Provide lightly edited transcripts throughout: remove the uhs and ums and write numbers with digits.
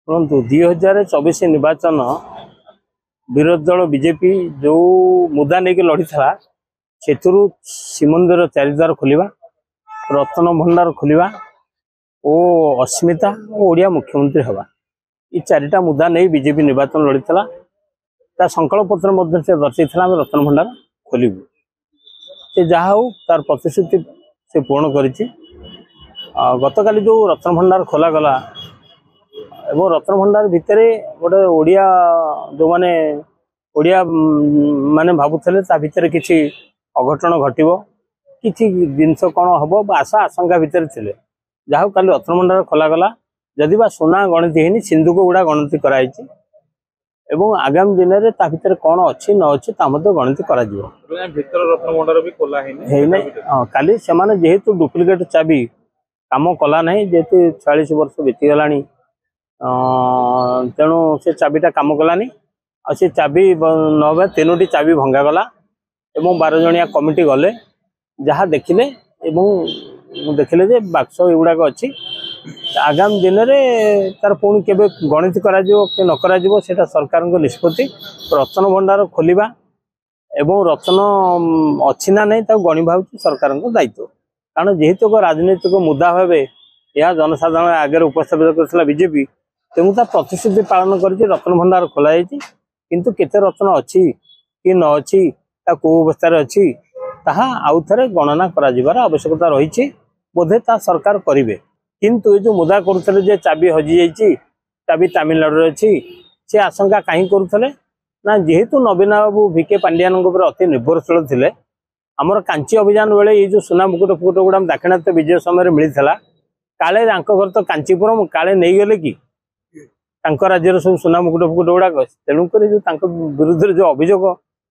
शुणु 2024 निर्वाचन विरोधी दल बीजेपी जो मुद्दा नहीं लड़ी था से श्रीमंदिर चारिद्वार खोलिबा रत्न भंडार खोलिबा और अस्मिता और ओडिया मुख्यमंत्री हवा ये चारिटा मुद्दा नहीं बीजेपी निर्वाचन लड़ी था संकल्प पत्र से दर्शाई रत्न भंडार खोलू से जहा हो तार प्रतिश्रुति से पूर्ण करिछि। गतकाली जो रत्न भंडार खोला गला एवं रत्न भंडार भितर गोटे ओडिया जो माने ओडिया माने भावुले भितर किसी अघटन घटव किसी जिनस कौन हम आशा आशंका भितर थे जहाँ काली रत्न भंडार खोला गला जदि बा सुना गणति है सिंधुक गुड़ा गणति कराई एवं आगामी दिन में भितर कौन अच्छी न अच्छी गणति करा काली से जेहेतु डुप्लिकेट चाबी काम कला ना जेहेतु 40 वर्ष बीतीगला तेणु से चाबीटा कम कलानी आ से चाबी न 3टी चाबी भंगागला एवं 12 जणिया कमिटी गले जहाँ देखिले देखिले जे बाक्स एगुड़ाक अच्छी आगामी दिन में तार पुणी केबे गणित करा कि न करा सेटा सरकार निष्पत्ति रत्न भंडार खोलिबा एवं रत्न अच्छी ना नहीं गणी भाव सरकार दायित्व कारण जेहेतु राजनीतिक मुद्दा भाव यह जनसाधारण आगे उपस्थापित कर बीजेपी तेणु प्रतिश्रुति पालन कर रत्न भंडार खोल किंतु केते रत्न अच्छी कि न अच्छी कौ अवस्था अच्छी ताहा आउ थे गणना कर आवश्यकता रही बोधे ता सरकार करेंगे किंतु ये जो मुद्दा करुले चाबी हजि जाइए चाबी तमिलनाडु अच्छी से आशंका कहीं करुले ना जेहेतु नवीन बाबू भिके पांडियान अति निर्भरशील थे आमर कांची अभियान बेले ये जो सुना मुकुट फुकुट गुड़ा दाक्षिणात्य विजय समय मिलता काले घर तो कांचीपुरम काले नहीं गले कि राज्यर सब सुना मुकुट फुकुट गुड़ाक तेणुक जो विरुद्ध जो अभियोग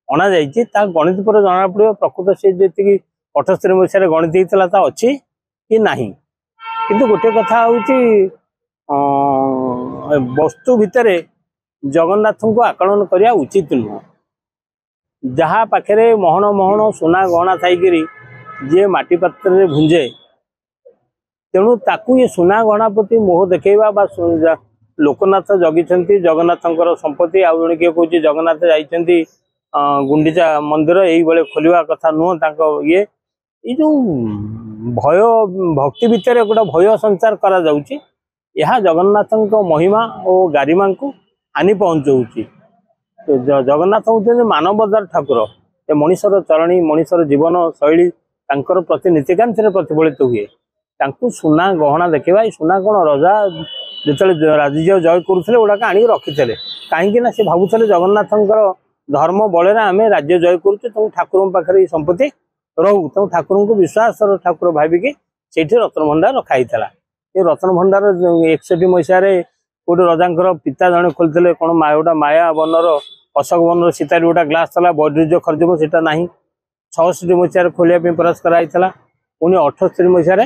अणा जा गणित पर जना पड़े प्रकृत से जी 78 मसीह गणित होता अच्छी कि नहीं किंतु गोटे कथा हूँ वस्तु भितर जगन्नाथ को आकलन करने उचित नुह जहाँ पाखे महन महन सुना गहना थी जी माटी पात्र भुंजे तेणु ताकू ये सुना गहना प्रति मोह देखा लोकनाथ जगी जगन्नाथ संपत्ति आउ जड़े किए कह जगन्नाथ जाइंट गुंडीचा मंदिर ये खोलिया कथा नुह ये जो भय भक्ति भितर गोटे भय संचार करा जाउची यह जगन्नाथ महिमा और गारिमा को हानि पहुँचाऊँगी तो जगन्नाथ हूँ मानवदार ठाकुर ये मनीषर चरणी मनीषर जीवन शैली प्रति नीतिकांत प्रतिफलित हुए सुना गहना देखा सुना कौन रजा जो राज्य जय करुले गुड़ाक आणिक रखी कहीं से भावुले जगन्नाथ धर्म बल आम राज्य जय करूँ ठाकुर पाखे संपत्ति रहू तेणु ठाकुर को विश्वास ठाकुर भाविकी से रत्न भंडार रखाई ये रत्न भंडार 61 मसीह गोटे रजा पिता जड़े खोलते कौन गोटा माया बनर अशोक बनर सीतारी गोटा ग्लास था बैड्रिज खर्च सीटा ना 66 मसीह खोलिया प्रयास कराई पुणी 78 मसीह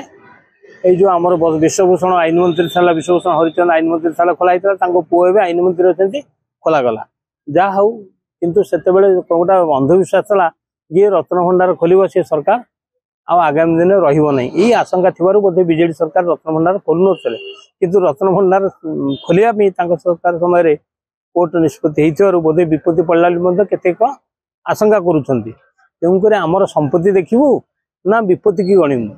जो आम विश्वभूषण आईन मंत्री था विश्वभूषण हरिचंद आईन मंत्री था खोलाई पुओ ए आईन मंत्री अच्छे खोलागला जहा हूँ किंतु से गोटा अंधविश्वास था ये रत्न भंडार खोल सी सरकार आगामी दिन रही यही आशंका थी बोधे बीजेडी सरकार रत्न भंडार खोलु नथिले किंतु रत्न भंडार खोलिया सरकार समय कोर्ट निष्पत्ति बोधे विपत्ति पड़ला केतेक आशंका करुँच तेणुक आमर संपत्ति देखू ना विपत्ति की गणिमु।